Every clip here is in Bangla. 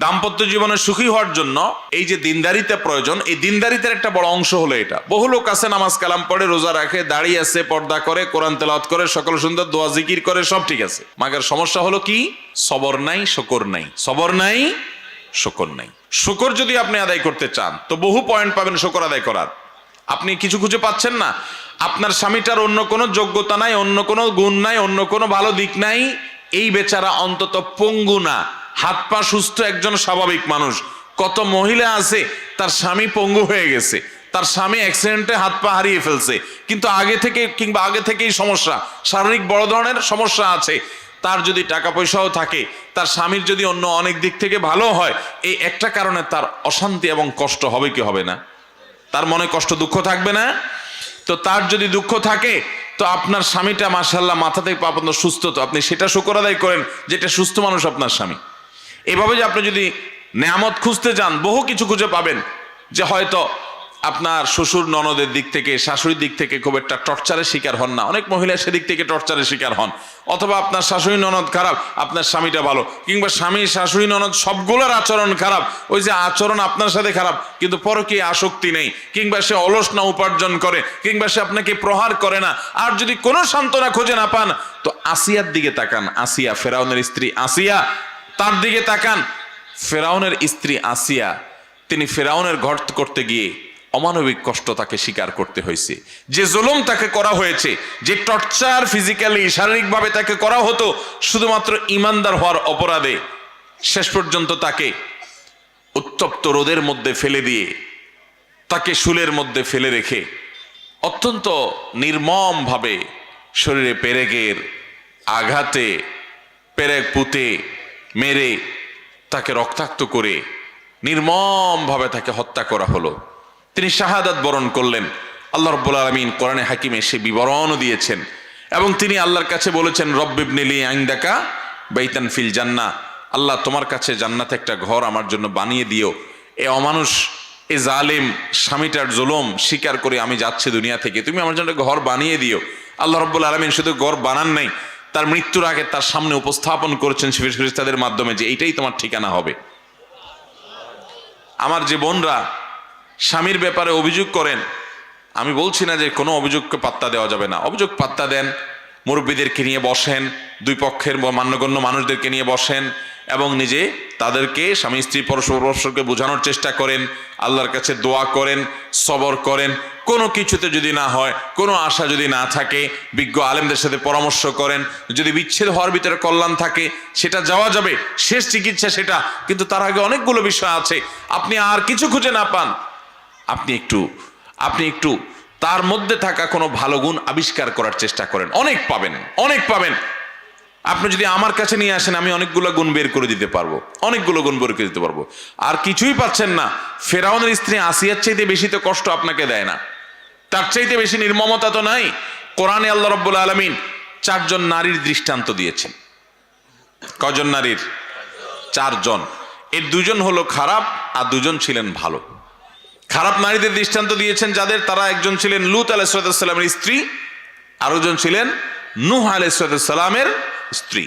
দাম্পত্য জীবনে সুখী হওয়ার জন্য এই যে দিনদারিতা প্রয়োজন, এই দিনদারিতার একটা বড় অংশ হলো এটা। বহু লোক আছে নামাজ কালাম পড়ে, রোজা রাখে, দাড়ি আছে, পর্দা করে, কোরআন তেলাওয়াত করে, সকল সুন্দর দোয়া জিকির করে, সব ঠিক আছে। মাগের সমস্যা হলো কি? সবর নাই, শকর নাই। সবর নাই, শকর নাই। শকর যদি আপনি আদায় করতে চান তো বহু পয়েন্ট পাবেন শকর আদায় করার। আপনি কিছু খুঁজে পাচ্ছেন না, আপনার স্বামীটার অন্য কোনো যোগ্যতা নাই, অন্য কোনো গুণ নাই, অন্য কোনো ভালো দিক নাই, এই বেচারা অন্তত পঙ্গু না, হাত পা সুস্থ একজন স্বাভাবিক মানুষ। কত মহিলা আছে তার স্বামী পঙ্গু হয়ে গেছে, তার স্বামী অ্যাক্সিডেন্টে হাত পা হারিয়ে ফেলছে, কিন্তু আগে থেকে কিংবা আগে থেকেই সমস্যা, শারীরিক বড় ধরনের সমস্যা আছে। তার যদি টাকা পয়সাও থাকে, তার স্বামীর যদি অন্য অনেক দিক থেকে ভালো হয়, এই একটা কারণে তার অশান্তি এবং কষ্ট হবে কি হবে না? তার মনে কষ্ট দুঃখ থাকবে না? তো তার যদি দুঃখ থাকে তো আপনার স্বামীটা মাশাআল্লাহ মাথা থেকে পা পর্যন্ত সুস্থ, তো আপনি সেটা শুকর আদায় করেন যেটা সুস্থ মানুষ আপনার স্বামী। এভাবে যে আপনি যদি নেয়ামত খুঁজতে যান বহু কিছু খুঁজে পাবেন। যে হয়তো আপনার শ্বশুর ননদের দিক থেকে, শাশুড়ির দিক থেকে খুব একটা টর্চারের শিকার হন না, অনেক মহিলা সেদিক থেকে টর্চারের শিকার হন। অথবা আপনার শাশুড়ি ননদ খারাপ, আপনার স্বামীটা ভালো, কিংবা স্বামী শাশুড়ি ননদ সবগুলোর আচরণ খারাপ, ওই যে আচরণ আপনার সাথে খারাপ কিন্তু পরকীয়া আসক্তি নেই, কিংবা সে অলস না উপার্জন করে, কিংবা সে আপনাকে প্রহার করে না। আর যদি কোনো সান্ত্বনা খুঁজে না পান তো আসিয়ার দিকে তাকান। আসিয়া, ফেরাউনের স্ত্রী আসিয়া, তার দিকে তাকান। ফেরাউনের স্ত্রী আসিয়া, তিনি ফেরাউনের ঘর করতে গিয়ে অমানবিক কষ্ট তাকে স্বীকার করতে হয়েছে। যে জুলুম তাকে করা হয়েছে, যে টর্চার ফিজিক্যালি শারীরিকভাবে তাকে করা হতো শুধুমাত্র ইমানদার হওয়ার অপরাধে, শেষ পর্যন্ত তাকে উত্তপ্ত রোদের মধ্যে ফেলে দিয়ে, তাকে শুলের মধ্যে ফেলে রেখে অত্যন্ত নির্মম ভাবে শরীরে পেরেকের আঘাতে পেরেক পুঁতে মেরে তাকে রক্তাক্ত করে নির্মম ভাবে তাকে হত্যা করা হলো। তিনি শাহাদাত বরণ করলেন। আল্লাহ রাব্বুল আলামিন কোরআনে হাকিমে সে বিবরণও দিয়েছেন এবং তিনি আল্লাহর কাছে বলেছেন, রব্বিবনিলি ইনদাকা বাইতান ফিল জান্নাহ, আল্লাহ তোমার কাছে জান্নাতে একটা ঘর আমার জন্য বানিয়ে দিও। এ অমানুষ, এ জালেম স্বামীটার জুলুম স্বীকার করে আমি যাচ্ছি দুনিয়া থেকে, তুমি আমার জন্য ঘর বানিয়ে দিও। আল্লাহ রাব্বুল আলামিন শুধু ঘর বানান নাই, তার মৃত্যুর আগে তার সামনে উপস্থাপন করেছেন ফেরেশতাদের মাধ্যমে যে এইটাই তোমার ঠিকানা হবে। আমার যে বোনরা স্বামীর ব্যাপারে অভিযোগ করেন, আমি বলছি না যে কোনো অভিযোগকে পাত্তা দেওয়া যাবে না, অভিযোগ পাত্তা দেন, মুরব্বীদেরকে নিয়ে বসেন, দুই পক্ষের মান্যগণ্য মানুষদেরকে নিয়ে বসেন এবং নিজে তাদেরকে স্বামী স্ত্রী পরস্পরকে বোঝানোর চেষ্টা করেন, আল্লাহর কাছে দোয়া করেন, সবর করেন। কোনো কিছুতে যদি না হয়, কোনো আশা যদি না থাকে, বিজ্ঞ আলেমদের সাথে পরামর্শ করেন। যদি বিচ্ছেদ হওয়ার ভিতরে কল্যাণ থাকে সেটা যাওয়া যাবে, শেষ চিকিৎসা সেটা, কিন্তু তার আগে অনেকগুলো বিষয় আছে। আপনি আর কিছু খুঁজে না পান, আপনি একটু তার মধ্যে থাকা কোনো ভালো গুণ আবিষ্কার করার চেষ্টা করেন, অনেক পাবেন, অনেক পাবেন। আপনি যদি আমার কাছে নিয়ে আসেন আমি অনেকগুলো গুণ বের করে দিতে পারবো, অনেকগুলো গুণ বের করে দিতে পারবো। আর কিছুই পাচ্ছেন না, ফেরাউনের স্ত্রী আসিয়ার চাইতে বেশি তো কষ্ট আপনাকে দেয় না, তার চাইতে বেশি নির্মমতা তো নাই। কোরআনে আল্লাহ রাব্বুল আলামিন 4 জন নারীর দৃষ্টান্ত দিয়েছেন। কয়জন নারীর? 4 জন। এর 2 জন হলো খারাপ আর 2 জন ছিলেন ভালো। খারাপ নারীদের দৃষ্টান্ত দিয়েছেন যাদের, তারা একজন ছিলেন লূত আলাইহিস সালামের স্ত্রী, আরেকজন ছিলেন নূহ আলাইহিস সালামের স্ত্রী।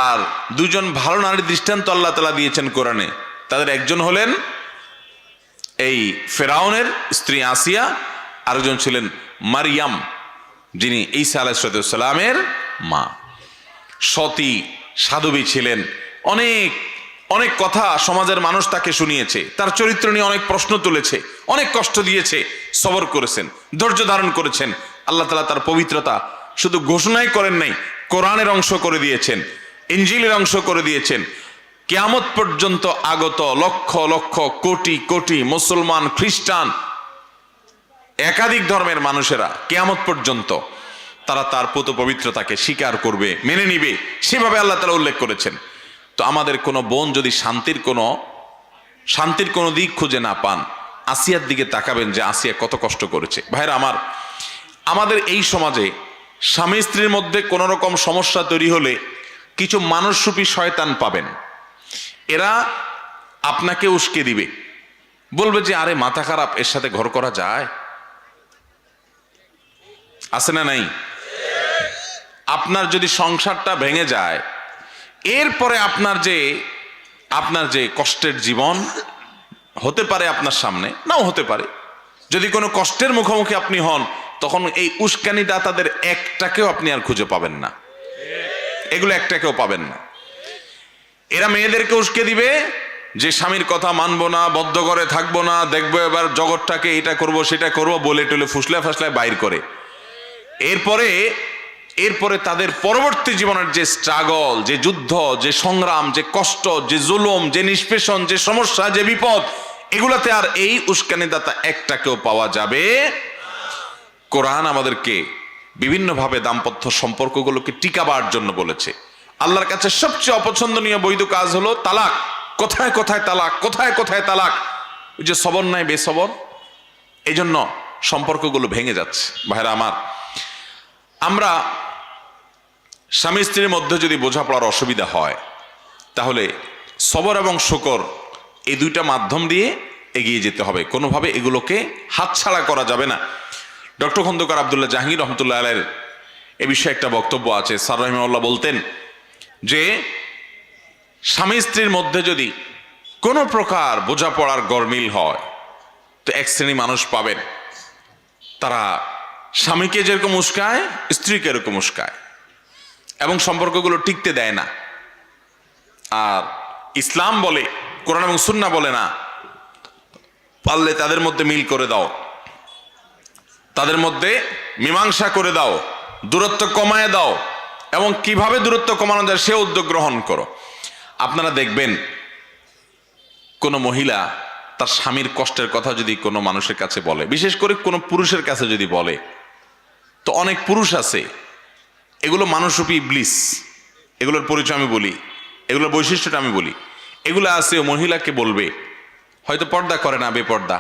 আর 2 জন ভালো নারীর দৃষ্টান্ত আল্লাহ তাআলা দিয়েছেন কোরআনে। তাদের একজন হলেন এই ফেরাউনের স্ত্রী আসিয়া, আরেকজন ছিলেন মারিয়াম, যিনি ঈসা আলাইহিস সালামের মা। সতী সাধবী ছিলেন, অনেক অনেক কথা সমাজের মানুষ তাকে শুনিয়েছে, তার চরিত্র নিয়ে অনেক প্রশ্ন তুলেছে, অনেক কষ্ট দিয়েছে, সবর করেছেন, ধৈর্য ধারণ করেছেন। আল্লাহ তাআলা তার পবিত্রতা শুধু ঘোষণাই করেন নাই, কোরআনের অংশ করে দিয়েছেন, ইনজিলের অংশ করে দিয়েছেন। কিয়ামত পর্যন্ত আগত লক্ষ লক্ষ কোটি কোটি মুসলমান, খ্রিস্টান, একাধিক ধর্মের মানুষেরা কিয়ামত পর্যন্ত তারা তার পুত পবিত্রতাকে স্বীকার করবে, মেনে নিবে, সেভাবে আল্লাহ তাআলা উল্লেখ করেছেন। তো আমাদের কোনো বোন যদি শান্তির কোনো দিক খুঁজে না পান, আসিয়ার দিকে তাকাবেন যে আসিয়া কত কষ্ট করেছে। ভাইরা আমার, আমাদের এই সমাজে স্বামী স্ত্রীর মধ্যে কোনো রকম সমস্যা তৈরি হলে কিছু মানুষরূপী শয়তান পাবেন। এরা আপনাকে উস্কে দিবে, বলবে যে আরে মাথা খারাপ, এর সাথে ঘর করা যায়? আছে না নাই? আপনার যদি সংসারটা ভেঙে যায়, এরপরে আপনার যে আপনার যে কষ্টের জীবন হতে পারে আপনার সামনে, নাও হতে পারে, যদি কোনো কষ্টের মুখোমুখি আপনি হন, তখন এই উস্কানি দাতাদের একটাকেও আপনি আর খুঁজে পাবেন না, এগুলো একটাকেও পাবেন না। এরা মেয়েদেরকে উস্কে দিবে যে স্বামীর কথা মানবো না, বদ্ধ করে থাকবো না, দেখবো এবার জগৎটাকে এটা করব সেটা করব বলে টলে ফুসলা ফাসলায় বাইর করে। এরপরে তাদের পরবর্তী জীবনের যে স্ট্রাগল, যে যুদ্ধ, যে সংগ্রাম, যে কষ্ট, যে জুলুম, যে নিষ্পেষণ, যে সমস্যা, যে বিপদ, এগুলাতে আর এই উস্কানিদাতা একটাকেও পাওয়া যাবে। কোরআন আমাদেরকে বিভিন্নভাবে দাম্পত্য সম্পর্কগুলোকে টিকাবার জন্য বলেছে। আল্লাহর কাছে সবচেয়ে অপছন্দনীয় বৈধ কাজ হলো তালাক। কোথায় কোথায় তালাক, কোথায় কোথায় তালাক, ওই যে সবর নাই বেসবর, এই জন্য সম্পর্কগুলো ভেঙে যাচ্ছে। ভাইরা আমার, আমরা স্বামী স্ত্রীর মধ্যে যদি বোঝাপড়ার অসুবিধা হয়, তাহলে সবর এবং শুকর এই দুইটা মাধ্যম দিয়ে এগিয়ে যেতে হবে, কোনোভাবে এগুলোকে হাতছাড়া করা যাবে না। ডক্টর খন্দকার আব্দুল্লাহ জাহাঙ্গীর রহমতুল্লাহ আলাইহির এ বিষয়ে একটা বক্তব্য আছে। স্যার রাহিমাহুল্লাহ বলতেন যে স্বামী স্ত্রীর মধ্যে যদি কোনো প্রকার বোঝাপড়ার গরমিল হয়, তো এক শ্রেণী মানুষ পাবেন, তারা স্বামীকে যেরকম উস্কায় স্ত্রীকে এরকম উস্কায় এবং সম্পর্কগুলো টিকতে দেয় না। আর ইসলাম বলে, কোরআন এবং সুন্নাহ বলে না, পারলে তাদের মধ্যে মিল করে দাও, তাদের মধ্যে মীমাংসা করে দাও, দূরত্ব কমায় দাও, এবং কিভাবে দূরত্ব কমানো যায় সে উদ্যোগ গ্রহণ করো। আপনারা দেখবেন কোনো মহিলা তার স্বামীর কষ্টের কথা যদি কোনো মানুষের কাছে বলে, বিশেষ করে কোনো পুরুষের কাছে যদি বলে, তো অনেক পুরুষ আছে, এগুলো মানুষরূপী ইবলিস, এগুলোর পরিচয় আমি বলি, এগুলোর বৈশিষ্ট্যটা আমি বলি। এগুলো আছে, ও মহিলাকে বলবে, হয়তো পর্দা করে না, বেপর্দা,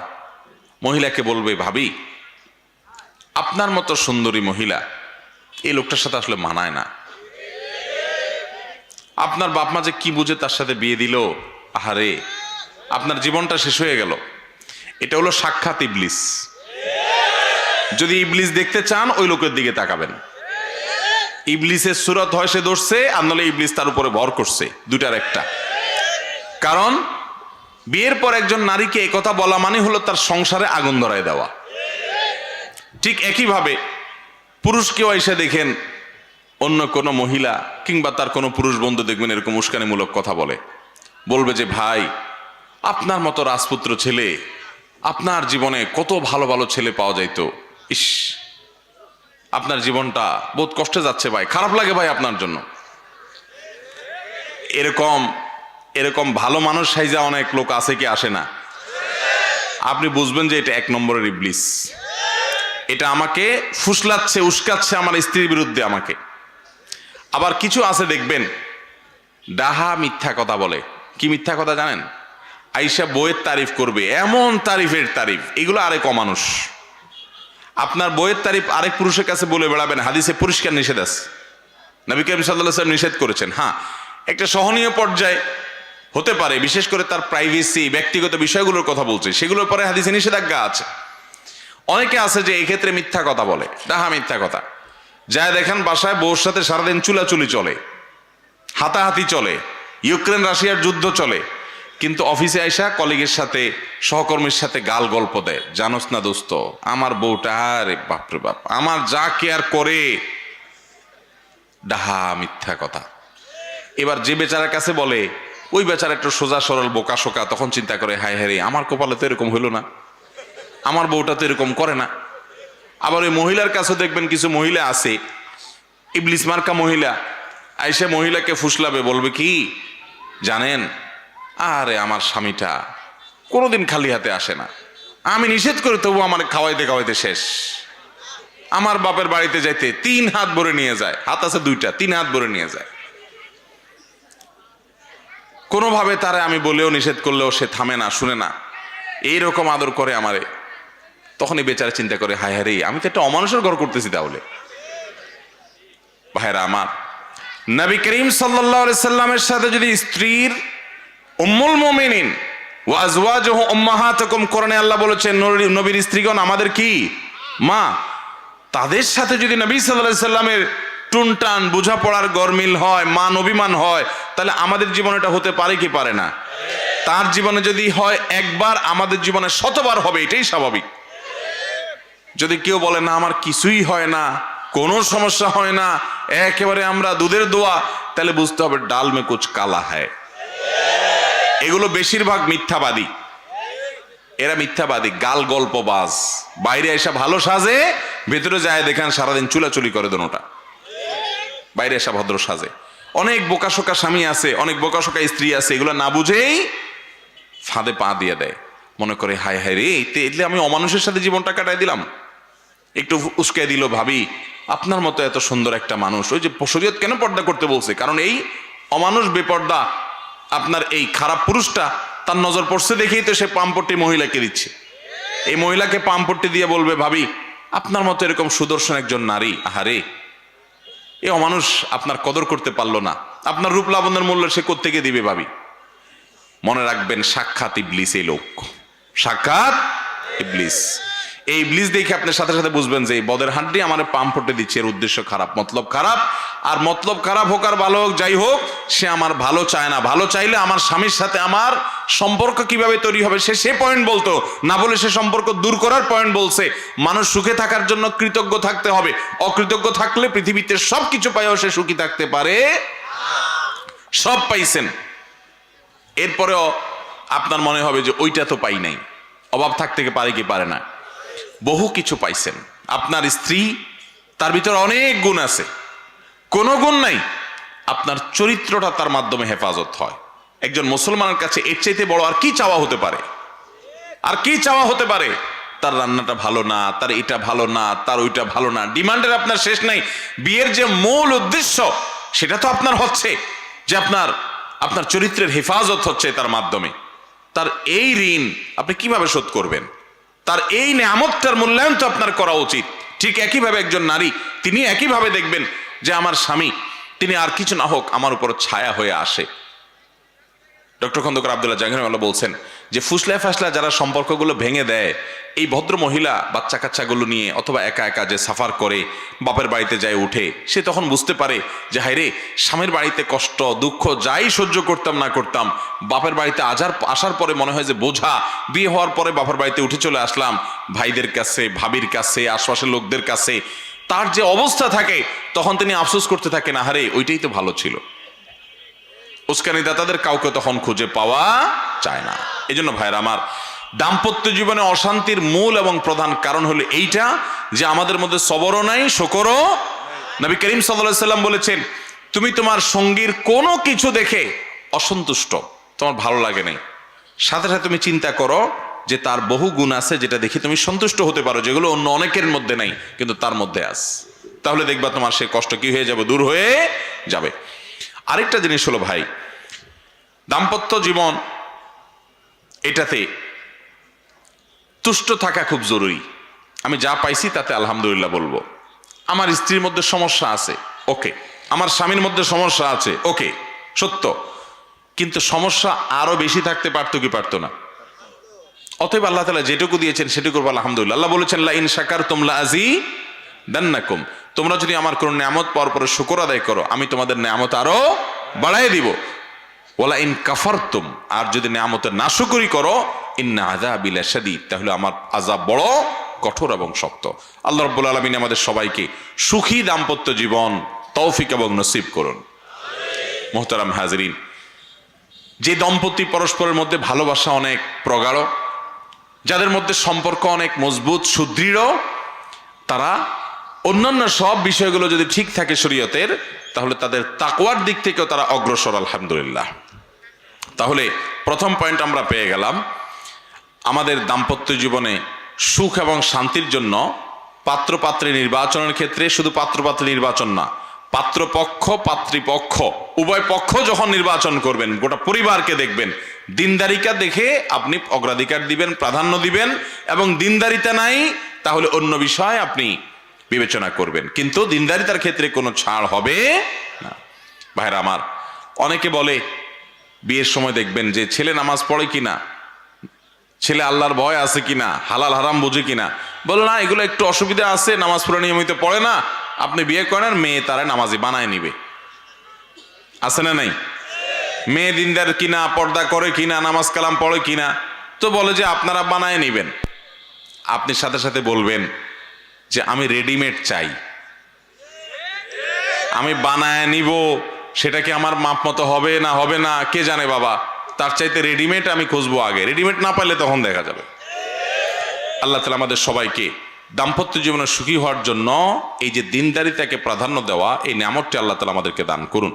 মহিলাকে বলবে, ভাবি আপনার মতো সুন্দরী মহিলা এই লোকটার সাথে আসলে মানায় না, আপনার বাপ মা যে কি বুঝে তার সাথে বিয়ে দিল, আহারে আপনার জীবনটা শেষ হয়ে গেল। এটা হলো সাক্ষাৎ ইবলিস। যদি ইবলিস দেখতে চান ওই লোকের দিকে তাকাবেন। ইবলিসের সুরত হয় সে ধরছে, আর নাহলে ইবলিস তার উপরে ভর করছে, দুটার একটা। কারণ বিয়ের পর একজন নারীকে এই কথা বলা মানে হলো তার সংসারে আগুন ধরায় দেওয়া। ঠিক একইভাবে পুরুষকেও এসে দেখেন অন্য কোনো মহিলা কিংবা তার কোনো পুরুষ বন্ধু দেখবেন এরকম উস্কানিমূলক কথা বলবে যে ভাই আপনার মতো রাজপুত্র ছেলে, আপনার জীবনে কত ভালো ভালো ছেলে পাওয়া যাইতো, ইস আপনার জীবনটা বহুত কষ্টে যাচ্ছে ভাই, খারাপ লাগে ভাই আপনার জন্য। এরকম ভালো মানুষ সাইজা অনেক লোক আছে কি আসে না? আপনি বুঝবেন যে এটা এক নম্বরের ইবলিস। এটা আমাকে ফুসলাচ্ছে, উস্কাচ্ছে আমার স্ত্রীর বিরুদ্ধে আমাকে। আবার কিছু আছে দেখবেন ডাহা মিথ্যা কথা বলে। কি মিথ্যা কথা জানেন? আইসা বইয়ের তারিফ করবে, এমন তারিফের তারিফ, এগুলো আরেক অমানুষ। আপনার বইয়ের তারিফ আরেক পুরুষের কাছে বলে বেড়াবেন, হাদিসে পরিষ্কার নিষেধ আছে, নবী করিম সাল্লাল্লাহু আলাইহি ওয়াসাল্লাম নিষেধ করেছেন। হ্যাঁ, একটা সহনীয় পর্যায়ে হতে পারে, বিশেষ করে তার প্রাইভেসি, ব্যক্তিগত বিষয়গুলোর কথা বলছে, সেগুলোর পরে হাদিসে নিষেধাজ্ঞা আছে। অনেকে আছে যে এই ক্ষেত্রে মিথ্যা কথা বলে, ডাহা মিথ্যা কথা। যায় দেখেন বাসায় বউর সাথে সারাদিন চুলাচুলি চলে, হাতাহাতি চলে, ইউক্রেন রাশিয়ার যুদ্ধ চলে, কিন্তু অফিসে আইসা কলিগের সাথে, সহকর্মীর সাথে গাল গল্প দেয়, জানোস না দোস্ত আমার বউটা, আরে বাপরে বাপ আমার যা কেয়ার করে। ডাহা মিথ্যা কথা। এবার যে বেচারার কাছে বলে, ওই বেচারা একটু সোজা সরল বোকা শোকা, তখন চিন্তা করে হায় হায় রে আমার কপালে তো এরকম হইল না, আমার বউটা তো এরকম করে না। আবার ওই মহিলার কাছে দেখবেন কিছু মহিলা আছে, ইবলিস মার্কা মহিলা, আইসে মহিলাকে ফুসলাবে, বলবে কি জানেন, আরে আমার স্বামীটা কোনোদিন খালি হাতে আসে না, আমি নিষেধ করি তবু আমার খাওয়াইতে খাওয়াইতে শেষ, আমার বাপের বাড়িতে যাইতে 3 হাত ভরে নিয়ে যায়, হাত আছে 2টা, 3 হাত ভরে নিয়ে যায়। কোনোভাবে তারে আমি বলেও নিষেধ করলেও সে থামে না, শুনে না, এইরকম আদর করে আমারে। তখনই বেচারা চিন্তা করে হায় হায় রে আমি তো একটা অমানুষের ঘর করতেছি। তাহলে ভাইরা আমার, নবী করিম সাল্লাল্লাহু আলাইহি সাল্লামের সাথে যদি স্ত্রীর উম্মুল মুমিনিন ওয়া আজওয়াজুহু উম্মাহাতুকুম, কোরআনে আল্লাহ বলেছেন নবীর স্ত্রীগণ আমাদের কি মা, তাদের সাথে যদি নবী সাল্লাল্লাহু আলাইহি সাল্লামের টুনটান বোঝাপড়ার গরমিল হয়, মান অভিমান হয়, তাহলে আমাদের জীবনে এটা হতে পারে কি পারে না? তার জীবনে যদি হয় একবার, আমাদের জীবনে শতবার হবে, এটাই স্বাভাবিক। যদি কেউ বলে না আমার কিছুই হয় না, কোনো সমস্যা হয় না, একেবারে আমরা দুধের দোয়া, তাহলে বুঝতে হবে ডাল মে কুছ কালা হ্যায়। এগুলো বেশিরভাগ মিথ্যাবাদী, এরা মিথ্যাবাদী, গাল গল্পবাজ। বাইরে এসে ভালো সাজে, ভেতরে যায় দেখেন সারাদিন চুলাচুলি করে দোনোটা। বাইরে এসে ভদ্র সাজে। অনেক বোকাশোকা স্বামী আছে, অনেক বোকাশোকা স্ত্রী আছে, এগুলো না বুঝেই ফাঁদে পা দিয়ে দেয়। মনে করে হায় হায় রে, এতে আমি অমানুষের সাথে জীবনটা কাটাই দিলাম। একটু উস্কে দিল, ভাবি আপনার মতো এত সুন্দর একটা মানুষ, ওই যে শরীয়ত কেন পর্দা করতে বলছে, কারণ এই অমানুষ বেপর্দা আপনার এই খারাপ পুরুষটা তার নজর পড়ছে দেখেই তো সে পাম্পট্টি মহিলাকে দিচ্ছে। এই মহিলাকে পাম্পট্টি দিয়ে বলবে ভাবি আপনার মতো এরকম সুদর্শন একজন নারী, আহারে এই অমানুষ আপনার কদর করতে পারলো না, আপনার রূপ লাবণ্যের মূল্য সে কোত্থেকে দিবে ভাবি। মনে রাখবেন সাক্ষাৎ ইবলিস এই লোক, সাক্ষাৎ ইবলিস। এই ইবলিস দেখে আপনি সাথে সাথে বুঝবেন যে এই বদের হাড্ডি আমার পাম্পটে দিচ্ছে, এর উদ্দেশ্য খারাপ, মতলব খারাপ। আর মতলব খারাপ হোক আর ভালো হোক, যাই হোক, সে আমার ভালো চায় না। ভালো চাইলে আমার স্বামীর সাথে আমার সম্পর্ক কিভাবে তৈরি হবে সে পয়েন্ট বলতো না, বলে সে সম্পর্ক দূর করার পয়েন্ট বলছে। মানুষ সুখে থাকার জন্য কৃতজ্ঞ থাকতে হবে, অকৃতজ্ঞ থাকলে পৃথিবীতে সবকিছু পাইও সে সুখী থাকতে পারে। সব পাইছেন, এরপরেও আপনার মনে হবে যে ওইটা তো পাই নাই, অভাব থাকতে পারে কি পারে না? বহু কিছু পাইছেন। আপনার স্ত্রী, তার ভিতরে অনেক গুণ আছে, কোনো গুণ নাই, আপনার চরিত্রটা তার মাধ্যমে হেফাজত হয়। একজন মুসলমানের কাছে এর চাইতে বড় আর কি চাওয়া হতে পারে? আর কি চাওয়া হতে পারে? তার রান্নাটা ভালো না, তার এটা ভালো না, তার ওইটা ভালো না, ডিমান্ডের আপনার শেষ নাই। বিয়ের যে মূল উদ্দেশ্য সেটা তো আপনার হচ্ছে যে আপনার চরিত্রের হেফাজত হচ্ছে তার মাধ্যমে। তার এই ঋণ আপনি কিভাবে শোধ করবেন? তার এই নেয়ামতটার মূল্যায়ন তো আপনার করা উচিত। ঠিক একইভাবে একজন নারী, তিনি একইভাবে দেখবেন যে আমার স্বামী, তিনি আর কিছু না হোক আমার উপর ছায়া হয়ে আসে। ডক্টর খন্দকার আব্দুল্লাহ জাহাঙ্গীর বলছেন যে ফুসলা ফাসলা যারা সম্পর্কগুলো ভেঙে দেয়, এই ভদ্র মহিলা বাচ্চা কাচ্চাগুলো নিয়ে অথবা একা একা যে সাফার করে বাপের বাড়িতে যায় উঠে, সে তখন বুঝতে পারে যে হায় রে, স্বামীর বাড়িতে কষ্ট দুঃখ যাই সহ্য করতাম না করতাম, বাপের বাড়িতে আসার পরে মনে হয় যে বোঝা। বিয়ে হওয়ার পরে বাপের বাড়িতে উঠে চলে আসলাম, ভাইদের কাছে, ভাবির কাছে, আশপাশের লোকদের কাছে তার যে অবস্থা থাকে, তখন তিনি আফসোস করতে থাকেন, আহারে ওইটাই তো ভালো ছিল। উস্কানি দাতাদের কাউকে তখন খুঁজে পাওয়া যায় না। এই জন্য ভাইরা আমার, দাম্পত্য জীবনে অশান্তির মূল এবং প্রধান কারণ হলো এইটা যে আমাদের মধ্যে সবরও নাই, শকরও। নবী করিম সাল্লাল্লাহু আলাইহি সাল্লাম বলেছেন, তুমি তোমার সঙ্গীর কোনো কিছু দেখে অসন্তুষ্ট, তোমার ভালো লাগে নাই, সাথে সাথে তুমি চিন্তা করো যে তার বহু গুণ আছে যেটা দেখে তুমি সন্তুষ্ট হতে পারো, যেগুলো অন্য অনেকের মধ্যে নাই কিন্তু তার মধ্যে আছে। তাহলে দেখবা তোমার সে কষ্ট কি হয়ে যাবে, দূর হয়ে যাবে। আরেকটা জিনিস হলো ভাই, দাম্পত্য জীবন এটাতে তুষ্ট থাকা খুব জরুরি। আমি যা পাইছি তাতে আলহামদুলিল্লাহ বলবো। আমার স্ত্রীর মধ্যে সমস্যা আছে, ওকে। আমার স্বামীর মধ্যে সমস্যা আছে, ওকে, সত্য। কিন্তু সমস্যা আরো বেশি থাকতে পারতো কি পারতো না? অতএব আল্লাহ তাআলা যেটুকু দিয়েছেন সেটুকু আলহামদুলিল্লাহ। আল্লাহ বলেছেন লা ইন শাকারতুম লাযিদান্নাকুম, তোমরা যদি আমার কোন নিয়ামত পাওয়ার পরে শুকর আদায় করো, আমি তোমাদের নিয়ামত আরো বাড়ায় দিব। ওয়ালা ইন কাফারতুম, আর যদি নিয়ামতের নাশকরি করো, ইন্না আযাবি লাশাদীদ, তাহলে আমার আযাব বড় কঠোর এবং শক্ত। আল্লাহ রাব্বুল আলামিন আমাদের সবাইকে সুখী দাম্পত্য জীবন তৌফিক এবং নসিব করুন। মুহতারাম হাজরিন, যে দম্পতি পরস্পরের মধ্যে ভালোবাসা অনেক প্রগাঢ়, যাদের মধ্যে সম্পর্ক অনেক মজবুত সুদৃঢ়, তারা অন্যান্য সব বিষয়গুলো যদি ঠিক থাকে শরীয়তের, তাহলে তাদের তাকওয়ার দিক থেকেও তারা অগ্রসর, আলহামদুলিল্লাহ। তাহলে প্রথম পয়েন্ট আমরা পেয়ে গেলাম, আমাদের দাম্পত্য জীবনে সুখ এবং শান্তির জন্য পাত্রপাত্রী নির্বাচনের ক্ষেত্রে শুধু পাত্রপাত্রী নির্বাচন না, পাত্রপক্ষ পাত্রীপক্ষ উভয় পক্ষ যখন নির্বাচন করবেন, গোটা পরিবারকে দেখবেন, দিনদারিকা দেখে আপনি অগ্রাধিকার দিবেন, প্রাধান্য দিবেন, এবং দিনদারিতা নাই তাহলে অন্য বিষয় আপনি বিবেচনা করবেন, কিন্তু দিনদারিতার ক্ষেত্রে কোনো ছাড় হবে না। ভাইরা আমার, অনেকে বলে বিয়ের সময় দেখবেন যে ছেলে নামাজ পড়ে কিনা, ছেলে আল্লাহর ভয় আছে কিনা, হালাল হারাম বুঝে কিনা। বলো না, এগুলো একটু অসুবিধা আছে, নামাজ পড়ে নিয়মিত পড়ে না, আপনি বিয়ে করেন, মেয়ে তারা নামাজি বানায় নিবে। আছে না নাই? মেয়ে দিনদার কিনা, পর্দা করে কিনা, নামাজ কালাম পড়ে কিনা, তো বলে যে আপনারা বানায় নিবেন। আপনি সাথে সাথে বলবেন যে আমি রেডিমেড চাই, আমি বানায় নিব, সেটা কি আমার মাপ মতো হবে না হবে না কে জানে বাবা, তার চাইতে রেডিমেড আমি খুঁজবো আগে, রেডিমেড না পাইলে তখন দেখা যাবে। আল্লাহ তাআলা আমাদের সবাইকে দাম্পত্য জীবনে সুখী হওয়ার জন্য এই যে দিনদারিতাকে প্রাধান্য দেওয়া, এই নিয়ামতটি আল্লাহ তাআলা আমাদেরকে দান করুন।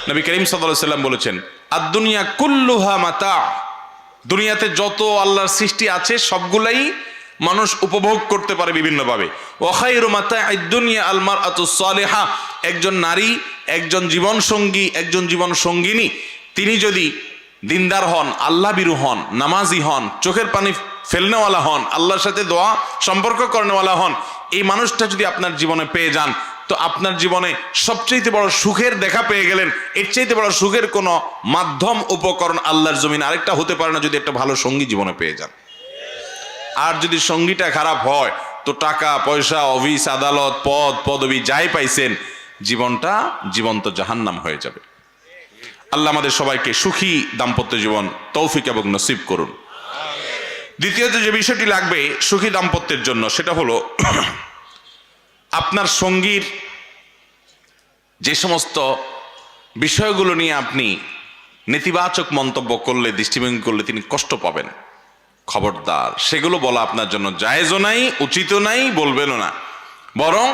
নবী করিম সাল্লাল্লাহু আলাইহি ওয়াসাল্লাম বলেছেন, আদ-দুনিয়া কুল্লুহা মাতা, দুনিয়াতে যত আল্লাহর সৃষ্টি আছে সবগুলাই মানুষ উপভোগ করতে পারে বিভিন্নভাবে। ওয়া খায়রু মাতা'আদ দুনিয়া আল মারআতুস সালিহা, একজন নারী, একজন জীবন সঙ্গী, একজন জীবন সঙ্গিনী, তিনি যদি দিনদার হন, আল্লাহ বিরু হন, নামাজি হন, চোখের পানি ফেলনেওয়ালা হন, আল্লাহর সাথে দোয়া সম্পর্ক করনেওয়ালা হন, এই মানুষটা যদি আপনার জীবনে পেয়ে যান, তো আপনার জীবনে সবচেয়ে বড় সুখের দেখা পেয়ে গেলেন। এর চাইতে বড় সুখের কোনো মাধ্যম উপকরণ আল্লাহর জমিন আরেকটা হতে পারে না, যদি একটা ভালো সঙ্গী জীবনে পেয়ে যান। আর যদি সঙ্গীটা খারাপ হয়, তো টাকা পয়সা, অফিস আদালত, পদ পদবি যাই পাইছেন, জীবনটা জীবন্ত জাহান্নাম হয়ে যাবে। আল্লাহ আমাদের সবাইকে সুখী দাম্পত্য জীবন তৌফিক এবং নসিব করুন। দ্বিতীয়ত যে বিষয়টি লাগবে সুখী দাম্পত্যের জন্য, সেটা হলো আপনার সঙ্গীর যে সমস্ত বিষয়গুলো নিয়ে আপনি নেতিবাচক মন্তব্য করলে, দৃষ্টিভঙ্গি করলে তিনি কষ্ট পাবেন, খবরদার সেগুলো বলা আপনার জন্য জায়েজও নাই, উচিতও নাই, বলবেনও না। বরং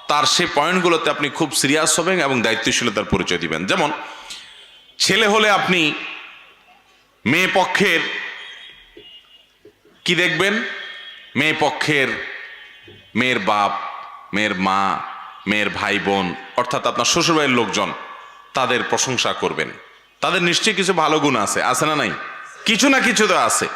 তার সে পয়েন্টগুলোতে আপনি খুব সিরিয়াস হবেন এবং দায়িত্বশীলতার পরিচয় দিবেন। যেমন ছেলে হলে আপনি মেয়ে পক্ষের কি দেখবেন, মেয়ে পক্ষের মেয়ের বাপ, মেয়ের মা, মেয়ের ভাই বোন, অর্থাৎ আপনার শ্বশুরবাড়ির লোকজন, তাদের প্রশংসা করবেন। তাদের নিশ্চয়ই কিছু ভালো গুণ আছে, আছে না নাই? কিছু না কিছু তো আছে।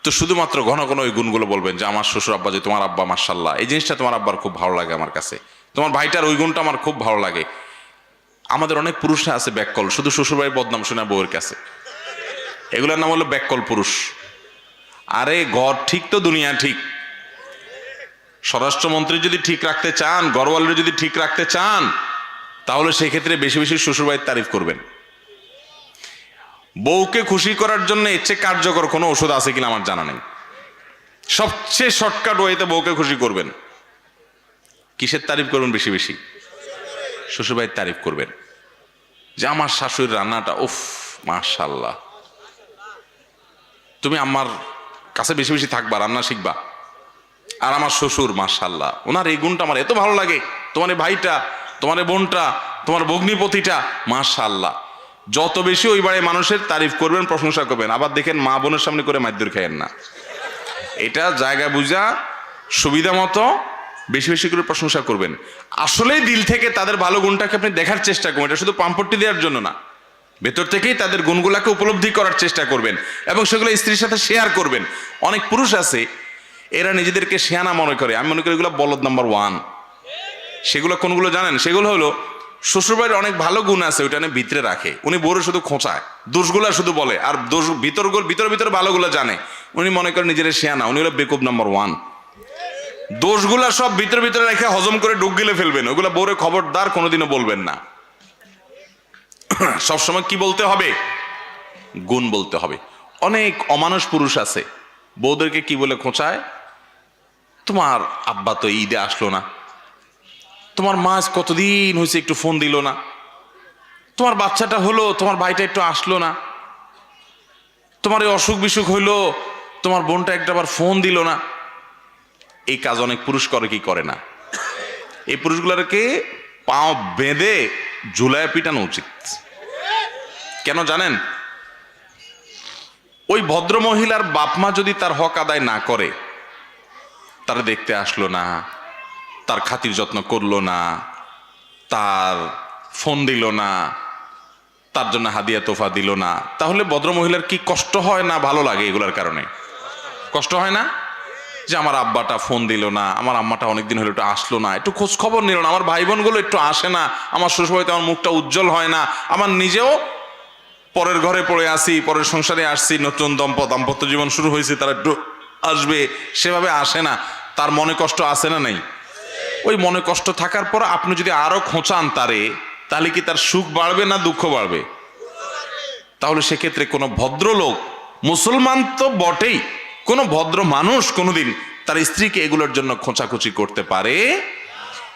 তো শুধুমাত্র ঘন ঘন ওই গুণগুলো বলবেন যে আমার শ্বশুর আব্বা, যে তোমার আব্বা মাশাআল্লাহ, এই জিনিসটা তোমার আব্বার খুব ভালো লাগে আমার কাছে, তোমার ভাইটার ওই গুণটা আমার খুব ভালো লাগে। আমাদের অনেক পুরুষরা আছে ব্যাককল, শুধু শ্বশুরবাড়ির বদনাম শোনা বউয়ের কাছে, এগুলোর নাম হলো ব্যাককল পুরুষ। আরে ঘর ঠিক তো দুনিয়া ঠিক। স্বরাষ্ট্রমন্ত্রী যদি ঠিক রাখতে চান, ঘরওয়ালিরা যদি ঠিক রাখতে চান, তাহলে সেক্ষেত্রে বেশি বেশি শ্বশুরবাড়ির তারিফ করবেন। বউকে খুশি করার জন্য এর চেয়ে কার্যকর কোনো ওষুধ আছে কিনা আমার জানা নেই। সবচেয়ে শর্টকাট ওয়েতে বউকে খুশি করবেন। কিসের তারিফ করবেন বেশি বেশি? শ্বশুরবাড়ির তারিফ করবেন, যে আমার শাশুড়ির রান্নাটা উফ মাশাআল্লাহ, তুমি আমার কাছে বেশি বেশি থাকবা, রান্না শিখবা। আর আমার শ্বশুর মাশাআল্লাহ, ওনার এই গুণটা আমার এত ভালো লাগে, তোমার এই ভাইটা, তোমার এই বোনটা, তোমার ভগ্নিপতিটা মাশাআল্লাহ। যত বেশি ওই বাড়ির মানুষের তারিফ করবেন, প্রশংসা করবেন। আবার দেখেন মা বোনের সামনে করে মাইদুর খায়েন না, এটা জায়গা বুঝা সুবিধা মতো বেশি বেশি করে প্রশংসা করবেন। আসলেই দিল থেকে তাদের ভালো গুণটাকে আপনি দেখার চেষ্টা করবেন, এটা শুধু পাম্পট্টি দেওয়ার জন্য না, ভেতর থেকেই তাদের গুণগুলাকে উপলব্ধি করার চেষ্টা করবেন এবং সেগুলো স্ত্রীর সাথে শেয়ার করবেন। অনেক পুরুষ আছে, এরা নিজেদেরকে শেয়ানা মনে করে, আমি মনে করি এগুলো বলদ নাম্বার 1। সেগুলো কোনগুলো জানেন? সেগুলো হলো শ্বশুরবাড়ির অনেক ভালো গুণ আছে, ওইটা নিয়ে ভিতরে রাখে। উনি বউরে শুধু খোঁচায়, দোষগুলা শুধু বলে, আর দোষ ভিতরে ভালোগুলো জানে। উনি মনে করেন নিজের শেয়ানা, উনি হলো বেকুব নাম্বার 1। দোষগুলা সব ভিতরে রেখে হজম করে ডুব গিলে ফেলবেন, ওগুলা বউরে খবরদার কোনোদিনও বলবেন না। সবসময় কি বলতে হবে? গুণ বলতে হবে। অনেক অমানুষ পুরুষ আছে, বউদেরকে কি বলে খোঁচায়, তোমার আব্বা তো ঈদে আসলো না, তোমার মা কতদিন হয়েছে একটু ফোন দিল না, তোমার বাচ্চাটা হলো, তোমার ভাইটা একটু আসলো না, তোমার এই অসুখ বিসুখ হইলো, তোমার বোনটা একটাবার ফোন দিল না। এই কাজ অনেক পুরুষ করে কি করে না? এই পুরুষগুলোকে পাও বেঁধে ঝুলায় পিটানো উচিত। কেন জানেন? ওই ভদ্র মহিলার বাপমা যদি তার হক আদায় না করে, তারা দেখতে আসলো না, তার খাতির যত্ন করলো না, তার ফোন দিল না, তার জন্য হাদিয়া তোফা দিল না, তাহলে ভদ্র মহিলার কি কষ্ট হয় না ভালো লাগে? এগুলার কারণে কষ্ট হয় না? যে আমার আব্বাটা ফোন দিল না, আমার আম্মাটা অনেকদিন হলো একটু আসলো না, একটু খোঁজ খবর নিল না, আমার ভাই বোনগুলো একটু আসে না, আমার শ্বশুরবাড়িতে আমার মুখটা উজ্জ্বল হয় না, আমার নিজেও পরের ঘরে পড়ে আসি, পরের সংসারে আসছি, নতুন দাম্পত্য জীবন শুরু হয়েছে, তারা একটু আসবে, সেভাবে আসে না। তার মনে কষ্ট আছে না নাই? ওই মনে কষ্ট থাকার পর আপনি যদি আরো খোঁচান তারে, তাহলে কি তার সুখ বাড়বে না দুঃখ বাড়বে? তাহলে সেক্ষেত্রে কোনো ভদ্রলোক, মুসলমান তো বটেই, কোনো ভদ্র মানুষ কোনোদিন তার স্ত্রীকে এগুলোর জন্য খোঁচাখুচি করতে পারে?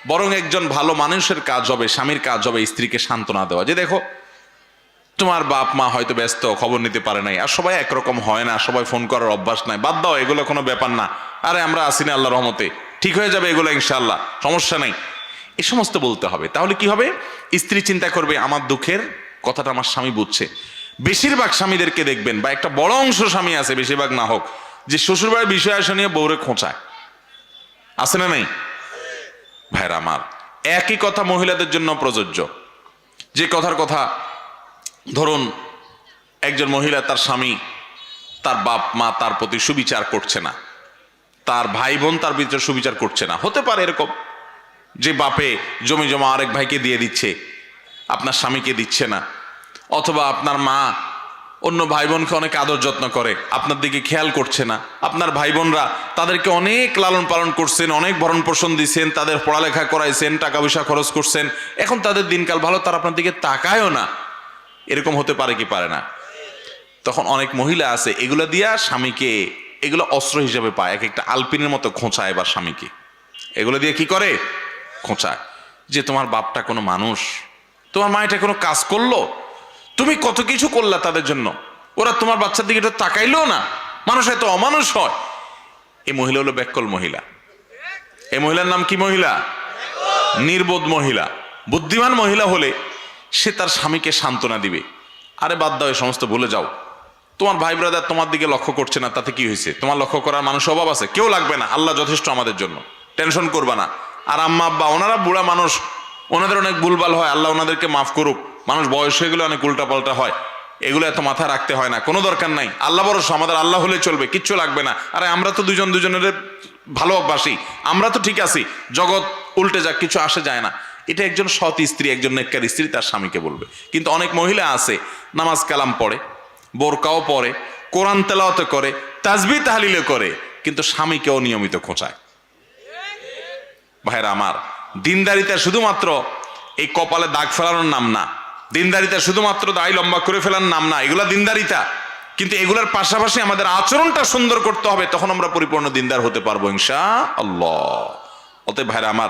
বরং একজন ভালো মানুষের কাজ হবে, স্বামীর কাজ হবে স্ত্রীকে সান্ত্বনা দেওয়া, যে দেখো তোমার বাপ মা হয়তো ব্যস্ত, খবর নিতে পারে নাই, আর সবাই একরকম হয় না, সবাই ফোন করার অভ্যাস নাই, বাদ দাও, এগুলো কোনো ব্যাপার না, আরে আমরা আসি না, আল্লাহর রহমতে ঠিক হয়ে যাবে এগুলো ইনশাআল্লাহ, সমস্যা নেই, এ সমস্ত বলতে হবে। তাহলে কি হবে? স্ত্রী চিন্তা করবে আমার দুঃখের কথাটা আমার স্বামী বুঝছে। বেশিরভাগ স্বামীদেরকে দেখবেন, বা একটা বড় অংশ স্বামী আছে, বেশিরভাগ না হোক, যে শ্বশুরবাড়ির বিষয় আসা নিয়ে বউরে খোঁচায়, আছে না নেই? ভাইরা আমার, একই কথা মহিলাদের জন্য প্রযোজ্য। যে কথার কথা, ধরুন একজন মহিলা, তার স্বামী, তার বাপ মা তার প্রতি সুবিচার করছে না, তার ভাই বোন তার ভিতরে সুবিচার করছে না। হতে পারে এরকম যে বাপে জমি জমা আরেক ভাইকে দিয়ে দিচ্ছে, আপনার স্বামীকে দিচ্ছে না, অথবা আপনার মা অন্য ভাই বোনকে অনেক আদর যত্ন করে, আপনার দিকে খেয়াল করছে না। আপনার ভাই বোনরা তাদেরকে অনেক লালন পালন করছেন, অনেক ভরণ পোষণ দিচ্ছেন, তাদের পড়ালেখা করাইছেন, টাকা পয়সা খরচ করছেন, এখন তাদের দিনকাল ভালো, তারা আপনার দিকে তাকায়ও না। এরকম হতে পারে কি পারে না? তখন অনেক মহিলা আছে এগুলো দিয়া স্বামীকে, এগুলো অস্ত্র হিসেবে পায়, এক একটা আলপিনের মতো খোঁচায় এবার স্বামীকে, এগুলো দিয়ে কি করে? খোঁচায়, যে তোমার বাপটা কোনো মানুষ, তোমার মা এটা কোনো কাজ করলো, তুমি কত কিছু করলা তাদের জন্য, ওরা তোমার বাচ্চার দিকে এটা তাকাইলো না, মানুষ হয়তো অমানুষ হয়। এই মহিলা হলো ব্যাককল মহিলা। এই মহিলার নাম কি মহিলা? নির্বোধ মহিলা। বুদ্ধিমান মহিলা হলে সে তার স্বামীকে সান্ত্বনা দিবে, আরে বাদ দাও, এই সমস্ত ভুলে যাও, তোমার ভাই ব্রাদার তোমার দিকে লক্ষ্য করছে না, তাতে কি হয়েছে? তোমার লক্ষ্য করার মানুষ অভাব আছে? কেউ লাগবে না, আল্লাহ যথেষ্ট আমাদের জন্য, টেনশন করবা না। আর আম্মা আব্বা ওনারা বুড়া মানুষ, ওনাদের অনেক ভুলভাল হয়, আল্লাহ ওনাদেরকে মাফ করুক, মানুষ বয়স হয়ে গেলে অনেক উল্টাপাল্টা হয়, এগুলো এত মাথায় রাখতে হয় না, কোনো দরকার নাই। আল্লাহ ভরসা, আমাদের আল্লাহ হলে চলবে, কিচ্ছু লাগবে না। আরে আমরা তো দুজন দুজনের ভালোবাসি, আমরা তো ঠিক আছি, জগৎ উল্টে যাক, কিছু আসে যায় না। এটা একজন সৎ স্ত্রী, একজন নেককার স্ত্রী তার স্বামীকে বলবে। কিন্তু অনেক মহিলা আছে নামাজ কালাম পড়ে, বোরকাও পড়ে, কোরআন তেলাওয়াত করে, তাসবিহ তাহলিলও করে, কিন্তু স্বামীকেও নিয়মিত খোঁচায়। ভাইরা আমার, দিনদারিতা শুধুমাত্র এই কপালে দাগ ফেলানোর নাম না, দিনদারিতা শুধুমাত্র দাড়ি লম্বা করে ফেলার নাম না, এগুলা দিনদারিতা। কিন্তু এগুলার পাশাপাশি আমাদের আচরণটা সুন্দর করতে হবে, তখন আমরা পরিপূর্ণ দিনদার হতে পারবো ইনশাআল্লাহ। অতএব ভাইরা আমার,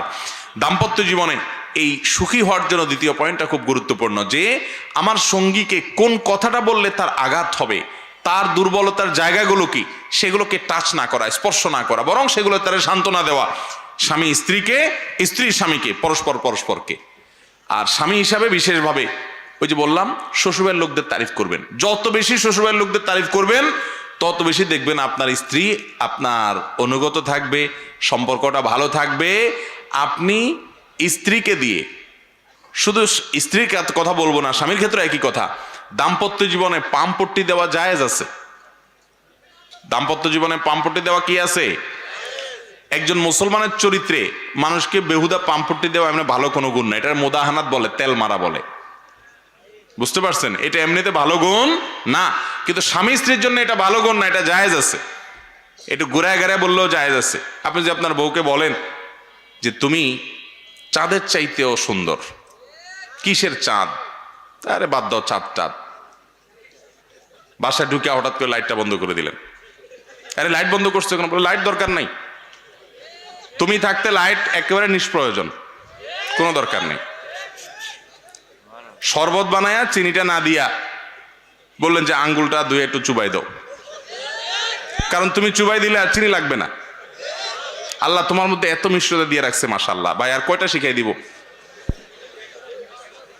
দাম্পত্য জীবনে এই সুখী হওয়ার জন্য দ্বিতীয় পয়েন্টটা খুব গুরুত্বপূর্ণ, যে আমার সঙ্গীকে কোন কথাটা বললে তার আঘাত হবে, তার দুর্বলতার জায়গাগুলো কি, সেগুলোকে টাচ না করা, স্পর্শ না করা, বরং সেগুলো তার সান্ত্বনা দেওয়া। স্বামী স্ত্রীকে, স্ত্রী স্বামীকে, পরস্পর পরস্পরকে। আর স্বামী হিসাবে বিশেষভাবে ওই যে বললাম, শ্বশুরের লোকদের তারিফ করবেন। যত বেশি শ্বশুরের লোকদের তারিফ করবেন, তত বেশি দেখবেন আপনার স্ত্রী আপনার অনুগত থাকবে, সম্পর্কটা ভালো থাকবে। আপনি স্ত্রীকে দিয়ে, শুধু স্ত্রীর কথা বলবো না, স্বামীর ক্ষেত্রে একই কথা, দাম্পত্য জীবনে পামপট্টি দেওয়া জায়েজ আছে। দাম্পত্য জীবনে পামপট্টি দেওয়া কি আছে? একজন মুসলমানের চরিত্রে মানুষকে বেহুদা পামপট্টি দেওয়া এমনি ভালো কোনো গুণ না, এটার মোদাহানাত বলে, তেল মারা বলে, বুঝতে পারছেন? এটা এমনিতে ভালো গুণ না, কিন্তু স্বামী স্ত্রীর জন্য এটা ভালো গুণ না, এটা জায়েজ আছে। একটু ঘুরায় ঘুরায় বললেও জায়েজ আছে। আপনি যদি আপনার বউকে বলেন যে তুমি চাঁদের চাইতেও সুন্দর, কিসের চাঁদ? আরে বাদ দাও চাঁদ টাঁদ, বাসায় ঢুকে হঠাৎ করে লাইটটা বন্ধ করে দিলেন, আরে লাইট বন্ধ করছো কেন? বলে লাইট দরকার নাই, তুমি থাকতে লাইট একেবারে নিষ্প্রয়োজন, কোনো দরকার নেই। শরবত বানায়া চিনিটা না দিয়া বললেন যে আঙ্গুলটা ধুয়ে একটু চুবাই দাও, কারণ তুমি চুবাই দিলে আর চিনি লাগবে না। আল্লাহ তোমার মধ্যে এত মিশ্রতা দিয়ে রাখছে, মাশাআল্লাহ। ভাই আর কয়টা শিখাই দিব?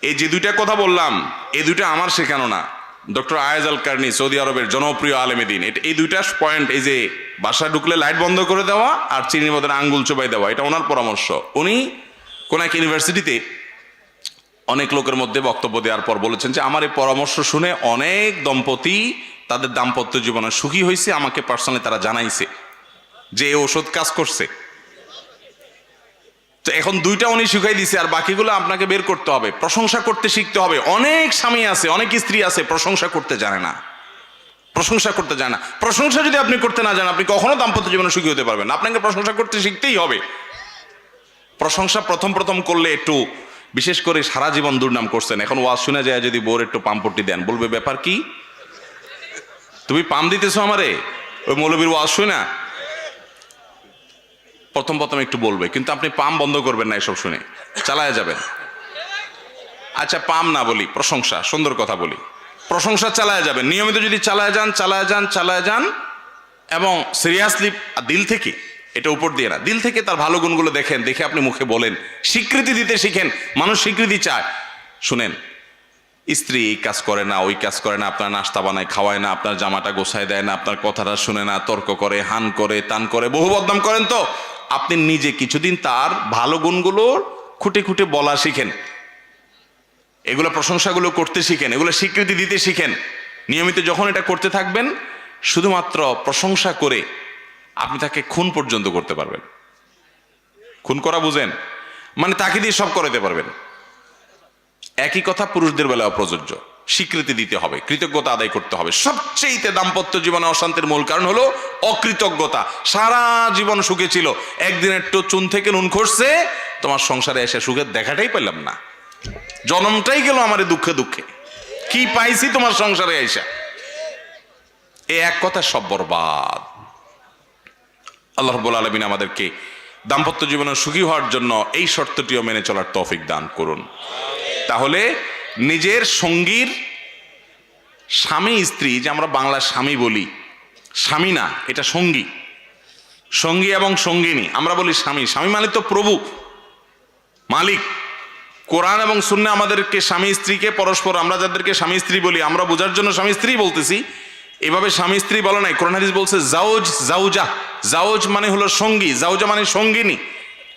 এই যে দুইটা কথা বললাম, এই দুইটা আমার শেখানো না, ডক্টর আয়েজ আল কারনি, সৌদি আরবের জনপ্রিয় আলেমে দ্বীন, এই দুইটা পয়েন্ট, এই যে বাসা ঢুকলে লাইট বন্ধ করে দেওয়া আর চিনির মধ্যে আঙ্গুল চুবাই দেওয়া, এটা ওনার পরামর্শ। উনি কোন এক ইউনিভার্সিটিতে অনেক লোকের মধ্যে বক্তব্য দেওয়ার পর বলেছেন যে আমার এই পরামর্শ শুনে অনেক দম্পতি তাদের দাম্পত্য জীবনে সুখী হয়েছে, আমাকে পার্সোনালি তারা জানাইছে যে এই ঔষধ কাজ করছে। তো এখন দুইটা উনি শিখাই দিছে, আর বাকিগুলো আপনাকে বের করতে হবে, প্রশংসা করতে শিখতে হবে। অনেক স্বামী আছে, অনেক স্ত্রী আছে প্রশংসা করতে জানে না, প্রশংসা করতে জানে না। প্রশংসা যদি আপনি করতে না জানেন, আপনি কখনো দাম্পত্য জীবনে সুখী হতে পারবেন না। আপনাকে প্রশংসা করতে শিখতেই হবে। প্রশংসা প্রথম প্রথম করলে একটু বিশেষ করে সারা জীবন দুর্নাম করছেন, এখন ওয়াজ শুনে যায় যদি বউর একটু পাম্পটি দেন, বলবে ব্যাপার কি, তুমি পাম দিতেছো আমারে ওই মৌলবীর ওয়াজ শুনে না? প্রথম প্রথম একটু বলবে, কিন্তু আপনি পাম বন্ধ করবেন না, এসব শুনে চালায় যাবেন। আচ্ছা পাম না বলি, প্রশংসা, সুন্দর কথা বলি, প্রশংসা চালায় যাবেন, নিয়মিত যদি চালায় যান এবং সিরিয়াসলি দিল থেকে, এটা উপর দিয়ে না, দিল থেকে তার ভালো গুণগুলো দেখেন, দেখে আপনি মুখে বলেন, স্বীকৃতি দিতে শিখেন। মানুষ স্বীকৃতি চায়। শুনেন, স্ত্রী এই কাজ করে না, ওই কাজ করে না, আপনার নাস্তা বানায় খাওয়ায় না, আপনার জামাটা গোছায় দেয় না, আপনার কথাটা শুনে না, তর্ক করে, হান করে, তান করে, বহু বদনাম করেন। তো আপনি নিজে কিছুদিন তার ভালো গুণগুলো খুঁটে খুঁটে বলা শিখেন, এগুলো প্রশংসাগুলো করতে শিখেন, এগুলো স্বীকৃতি দিতে শিখেন। নিয়মিত যখন এটা করতে থাকবেন, শুধুমাত্র প্রশংসা করে আপনি তাকে খুন পর্যন্ত করতে পারবেন। খুন করা বুঝেন, মানে তাকে দিয়ে সব করাতে পারবেন। একই কথা পুরুষদের বেলাও প্রযোজ্য। স্বীকৃতি দিতে হবে, কৃতজ্ঞতা আদায় করতে হবে। সবচেয়ে দাম্পত্য জীবনে অশান্তির মূল কারণ হলো অকৃতজ্ঞতা। সারা জীবন সুখে ছিল, একদিন একটু চুন থেকে নুন খসছে, তোমার সংসারে এসে সুখের দেখাটাই পেলাম না, জন্মটাই গেল আমার দুঃখে দুঃখে, কি পাইছি তোমার সংসারে আইসা, এই এক কথা সব বরবাদ। আল্লাহ রাব্বুল আলামিন আমাদেরকে দাম্পত্য জীবনে সুখী হওয়ার জন্য এই শর্তটিও মেনে চলার তৌফিক দান করুন। তাহলে নিজের সঙ্গীর, স্বামী স্ত্রী, যে আমরা বাংলা স্বামী বলি, স্বামী না, এটা সঙ্গী, সঙ্গী এবং সঙ্গিনী। আমরা বলি স্বামী, স্বামী মানে তো প্রভু, মালিক। কোরআন এবং সুন্নাহ আমাদেরকে স্বামী স্ত্রীকে পরস্পর, আমরা যাদেরকে স্বামী স্ত্রী বলি, আমরা বোঝার জন্য স্বামী স্ত্রী বলতেছি, এভাবে স্বামী স্ত্রী বলা নাই। কোরআন হাদিস বলছে জাওজ, জাউজা। জাওজ মানে হলো সঙ্গী, জাউজা মানে সঙ্গিনী,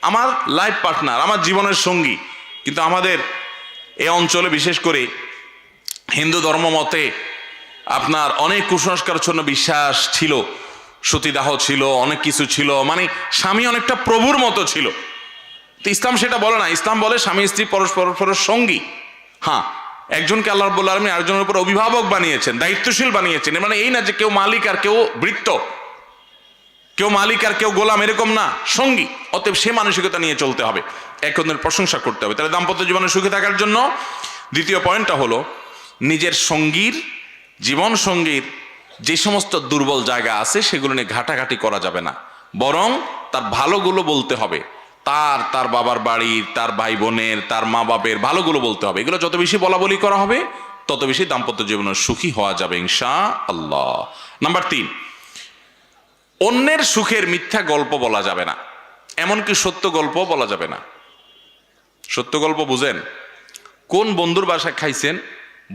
আমার লাইফ পার্টনার, আমার জীবনের সঙ্গী। কিন্তু আমাদের এই অঞ্চলে বিশেষ করে হিন্দু ধর্ম মতে আপনার অনেক কুসংস্কারচ্ছন্ন বিশ্বাস ছিল, সতীদাহ ছিল, অনেক কিছু ছিল, মানে স্বামী অনেকটা প্রভুর মতো ছিল। তো ইসলাম সেটা বলে না। ইসলাম বলে স্বামী স্ত্রী পরস্পরের সঙ্গী। হ্যাঁ, একজনকে আল্লাহ রাব্বুল আলামিন আরেকজনের উপর অভিভাবক বানিয়েছেন, দায়িত্বশীল বানিয়েছেন। মানে এই না যে কেউ মালিক আর কেউ ভৃত্য, কেউ মালিক আর কেউ গোলাম, এরকম না, সঙ্গী। অতএব সে মানসিকতা নিয়ে চলতে হবে, এক অন্যের প্রশংসা করতে হবে। তাহলে দাম্পত্য জীবনে সুখী থাকার জন্য দ্বিতীয় পয়েন্টটা হলো, নিজের সঙ্গীর, জীবন সঙ্গীর যে সমস্ত দুর্বল জায়গা আছে সেগুলো নিয়ে ঘাটাঘাটি করা যাবে না, বরং তার ভালোগুলো বলতে হবে। তার বাবার বাড়ির, তার ভাই বোনের, তার মা বাপের ভালোগুলো বলতে হবে। এগুলো যত বেশি বলা বলি করা হবে, তত বেশি দাম্পত্য জীবনে সুখী হওয়া যাবে ইনশাআল্লাহ। নাম্বার 3, অন্যের সুখের মিথ্যা গল্প বলা যাবে না, এমনকি সত্য গল্প বলা যাবে না। সত্য গল্প বুঝেন? কোন বন্ধুর বাসায় খাইছেন,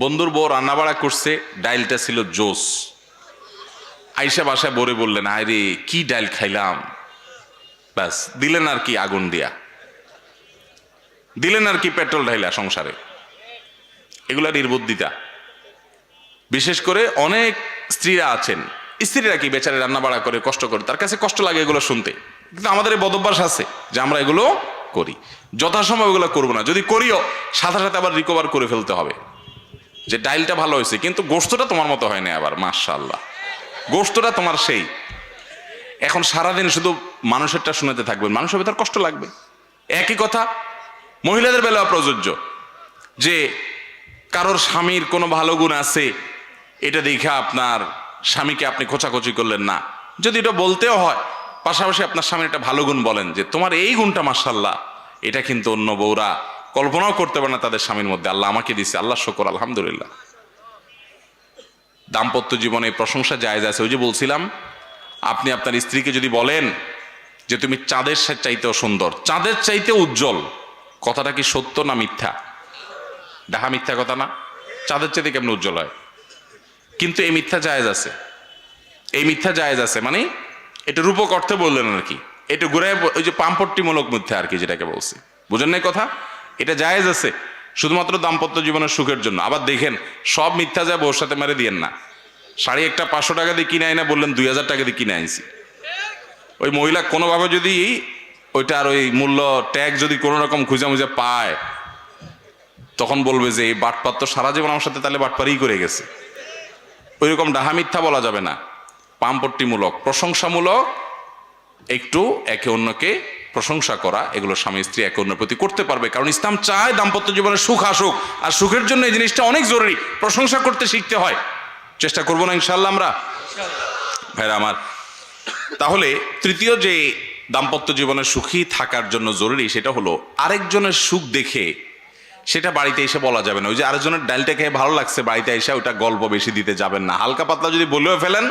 বন্ধুর বউ রান্না বাড়া করছে, ডাইলটা ছিল জোস, আইসা বাসায় বলে বললেন, আরে কি ডাইল খাইলাম, ব্যাস দিলেন আর কি আগুন দিয়া, দিলেন আর কি পেট্রোল ঢাইলা সংসারে। এগুলা নির্বুদ্ধিতা। বিশেষ করে অনেক স্ত্রীরা আছেন, স্ত্রীরা কি বেচারে রান্না বাড়া করে, কষ্ট করে, তার কাছে কষ্ট লাগে এগুলো শুনতে, কিন্তু আমাদের এই বদভ্যাস আছে যে আমরা এগুলো করি। যথাসময় এগুলো করবো না, যদি করিও সাথে সাথে আবার রিকভার করে ফেলতে হবে, যে ডাইলটা ভালো হয়েছে কিন্তু গোশতটা তোমার মতো হয় না, আবার মাশাআল্লাহ গোশতটা তোমার সেই। এখন সারাদিন শুধু মানুষেরটা শুনাতে থাকবেন, মানুষের ভেতর কষ্ট লাগবে। একই কথা মহিলাদের বেলাও প্রযোজ্য, যে কারোর স্বামীর কোনো ভালো গুণ আছে, এটা দেখে আপনার স্বামীকে আপনি খোঁচাখুচি করলেন না, যদি এটা বলতেও হয়, পাশাপাশি আপনার স্বামীর একটা ভালো গুণ বলেন, যে তোমার এই গুণটা মাশাআল্লাহ, এটা কিন্তু অন্য বউরা কল্পনাও করতে পারে না তাদের স্বামীর মধ্যে, আল্লাহ আমাকে দিছে, আল্লাহ শুকর, আলহামদুলিল্লাহ। দাম্পত্য জীবনে প্রশংসা জায়েজ আছে। ওই যে বলছিলাম, আপনি আপনার স্ত্রীকে যদি বলেন যে তুমি চাঁদের চাইতেও সুন্দর, চাঁদের চাইতেও উজ্জ্বল, কথাটা কি সত্য না মিথ্যা? ডাহা মিথ্যা কথা না? চাঁদের চাইতে কেমন উজ্জ্বল হয়? কিন্তু এই মিথ্যা জায়েজ আছে, এই মিথ্যা জায়েজ আছে, মানে এটা রূপক অর্থে বললেন আর কি, এটা ঘুরে ওই যে পাম্পট্টিমূলক মিথ্যা আর কি, যেটাকে বলছি, বুঝেন না কথা? এটা জায়েজ আছে শুধুমাত্র দাম্পত্য জীবনের সুখের জন্য। আবার দেখেন, সব মিথ্যা যায় বউর সাথে মেরে দিয়েন না। শাড়ি একটা 500 টাকা দিয়ে কিনে আয় না, বললেন 2000 টাকা দিয়ে কিনে আনছি, ওই মহিলা কোনোভাবে যদি ওইটার ওই মূল্য ট্যাগ যদি কোনো রকম খুঁজে মুজে পায়, তখন বলবে যে এই বাটপার তো সারা জীবন আমার সাথে তাহলে বাটপারই করে গেছে। ওই রকম ডাহা মিথ্যা বলা যাবে না, পামপট্টিমূলক, প্রশংসামূলক, একটু একে অন্যকে প্রশংসা করা, এগুলো স্বামী স্ত্রী একে অন্যের প্রতি করতে পারবে, কারণ ইসলাম চায় দাম্পত্য জীবনে সুখ আসুক, আর সুখের জন্য এই জিনিসটা অনেক জরুরি। প্রশংসা করতে শিখতে হয়। চেষ্টা করবো না ইনশাল্লাহ আমরা? ভাইরা আমার, তাহলে তৃতীয় যে দাম্পত্য জীবনে সুখী থাকার জন্য জরুরি, সেটা হলো আরেকজনের সুখ দেখে সেটা বাড়িতে এসে বলা যাবে না। ওই যে আরেকজনের ডালটা খেয়ে ভালো লাগছে, বাড়িতে এসে ওটা গল্প বেশি দিতে যাবেন না। হালকা পাতলা যদি বলেও ফেলেন,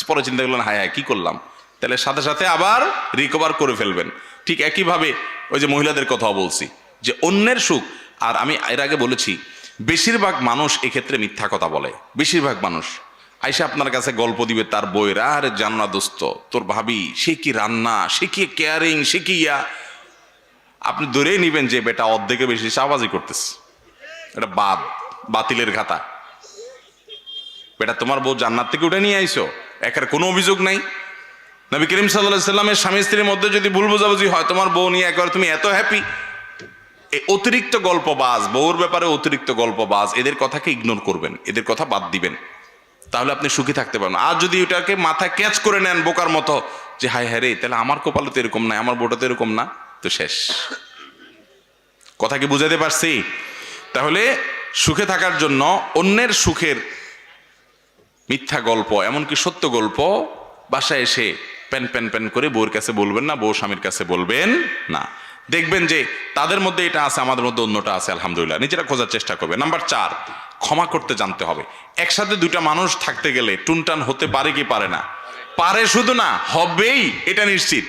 পরে চিন্তা করলেন হায় হায় কি করলাম, তাহলে সাথে সাথে আবার রিকভার করে ফেলবেন। ঠিক একইভাবে ওই যে মহিলাদের কথাও বলছি, যে অন্যের সুখ, আর আমি এর আগে বলেছি বেশিরভাগ মানুষ এক্ষেত্রে মিথ্যা কথা বলে। বেশিরভাগ মানুষ আইসা আপনার কাছে গল্প দিবে তার বইয়ের, আরে জানো না দোস্ত, তোর ভাবি সে কি রান্না, সে কি কেয়ারিং, সে কি ইয়া। আপনি ধরেই নিবেন যে বেটা অর্ধেকে বেশি চাবাজি করতেছে, এটা বাতিলের খাতা। বেটা তোমার বউ জান্নাত থেকে উঠে নিয়ে আইসো, একের কোনো অভিযোগ নাই। নবী করিম সাল্লাল্লাহু আলাইহি সাল্লামের স্বামী স্ত্রীর মধ্যে যদি ভুল বোঝাবুঝি হয়, তোমার বউ নিয়ে একবার তুমি এত হ্যাপি। এই অতিরিক্ত গল্পবাজ, বউর ব্যাপারে অতিরিক্ত গল্পবাজ, এদের কথাকে ইগনোর করবেন, এদের কথা বাদ দিবেন, তাহলে আপনি সুখী থাকতে পারবেন। আর যদি ওটাকে মাথায় ক্যাচ করে নেন বোকার মতো, যে হায় হ্যাঁ রে, তাহলে আমার কপালে তো এরকম নাই, আমার বউটা তো এরকম না, তো শেষ। কথা কি বুঝাতে পারছি? তাহলে সুখে থাকার জন্য অন্যের সুখের মিথ্যা গল্প, এমনকি সত্য গল্প বাসায় এসে প্যান প্যান প্যান করে বউর কাছে বলবেন না, বউ স্বামীর কাছে বলবেন না। দেখবেন যে তাদের মধ্যে এটা আছে, আমাদের মধ্যে অন্যটা আছে, আলহামদুলিল্লাহ। নিজেরা খোঁজার চেষ্টা করবে। নাম্বার 4, ক্ষমা করতে জানতে হবে। একসাথে দুইটা মানুষ থাকতে গেলে টুনটান হতে পারে কি পারে না? পারে, শুধু না হবেই, এটা নিশ্চিত।